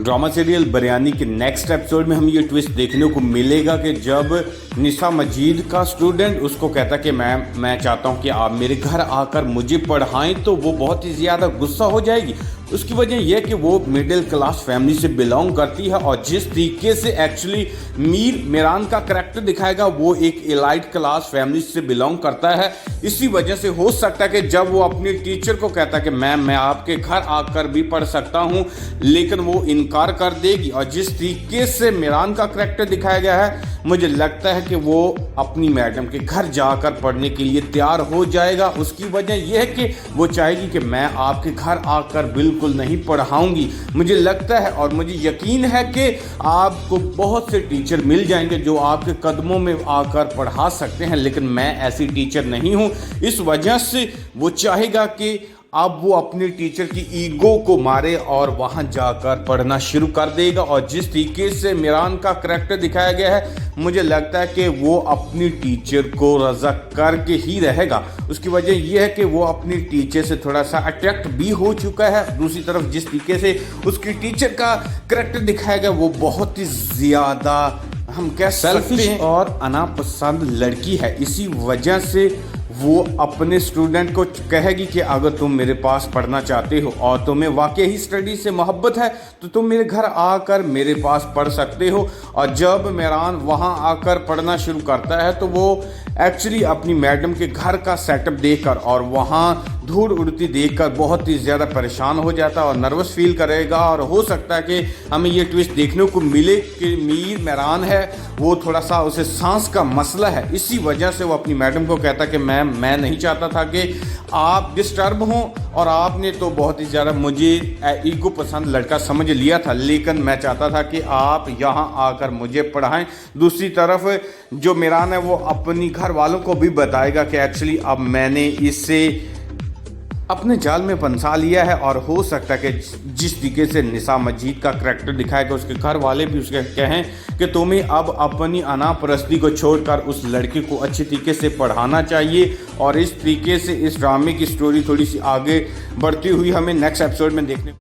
Drama serial biryani के next episode में हमें ये ट्विस्ट देखने को मिलेगा कि जब निशा मजीद का स्टूडेंट उसको कहता कि मैम मैं चाहता हूँ कि आप मेरे घर आकर मुझे पढ़ाएं, तो वो बहुत ही ज़्यादा गुस्सा हो जाएगी। उसकी वजह यह कि वो मिडिल क्लास फैमिली से बिलोंग करती है और जिस तरीके से एक्चुअली मीरान का करैक्टर दिखाएगा वो एक एलाइट क्लास फैमिली से बिलोंग करता है। इसी वजह से हो सकता है कि जब वो अपनी टीचर को कहता है कि मैम मैं आपके घर आकर भी पढ़ सकता हूँ, लेकिन वो इनकार कर देगी। और जिस तरीके से मीरान का करैक्टर दिखाया गया है, मुझे लगता है कि वो अपनी मैडम के घर जाकर पढ़ने के लिए तैयार हो जाएगा। उसकी वजह यह है कि वो चाहेगी कि मैं आपके घर आकर बिल्कुल नहीं पढ़ाऊंगी। मुझे लगता है और मुझे यकीन है कि आपको बहुत से टीचर मिल जाएंगे जो आपके कदमों में आकर पढ़ा सकते हैं, लेकिन मैं ऐसी टीचर नहीं हूं। इस वजह से वो चाहेगा कि अब वो अपने टीचर की ईगो को मारे और वहां जाकर पढ़ना शुरू कर देगा। और जिस तरीके से मीरान का करैक्टर दिखाया गया है, मुझे लगता है कि वो अपनी टीचर को रजा करके ही रहेगा। उसकी वजह यह है कि वो अपनी टीचर से थोड़ा सा अट्रैक्ट भी हो चुका है। दूसरी तरफ जिस तरीके से उसकी टीचर का करैक्टर दिखाया गया वो बहुत ही ज़्यादा हम कह सकते हैं और अनापसंद लड़की है। इसी वजह से वो अपने स्टूडेंट को कहेगी कि अगर तुम मेरे पास पढ़ना चाहते हो और तुम्हें वाकई ही स्टडी से मोहब्बत है तो तुम मेरे घर आकर मेरे पास पढ़ सकते हो। और जब मीरान वहाँ आकर पढ़ना शुरू करता है तो वो एक्चुअली अपनी मैडम के घर का सेटअप देखकर और वहाँ धूल उड़ती देखकर बहुत ही ज़्यादा परेशान हो जाता है और नर्वस फील करेगा। और हो सकता है कि हमें ये ट्विस्ट देखने को मिले कि मीरान है वो थोड़ा सा उसे सांस का मसला है। इसी वजह से वो अपनी मैडम को कहता कि मैम मैं नहीं चाहता था कि आप डिस्टर्ब हों, और आपने तो बहुत ही ज़्यादा मुझे ईगो पसंद लड़का समझ लिया था, लेकिन मैं चाहता था कि आप यहाँ आकर मुझे पढ़ाएं। दूसरी तरफ जो मीरान है वो अपनी घर वालों को भी बताएगा कि एक्चुअली अब मैंने इससे अपने जाल में फंसा लिया है। और हो सकता है कि जिस तरीके से निशा मजीद का करैक्टर दिखाएगा उसके घर वाले भी उसके कहें कि तुम्हें अब अपनी अनापरस्ती को छोड़कर उस लड़के को अच्छी तरीके से पढ़ाना चाहिए। और इस तरीके से इस ड्रामे की स्टोरी थोड़ी सी आगे बढ़ती हुई हमें नेक्स्ट एपिसोड में देखने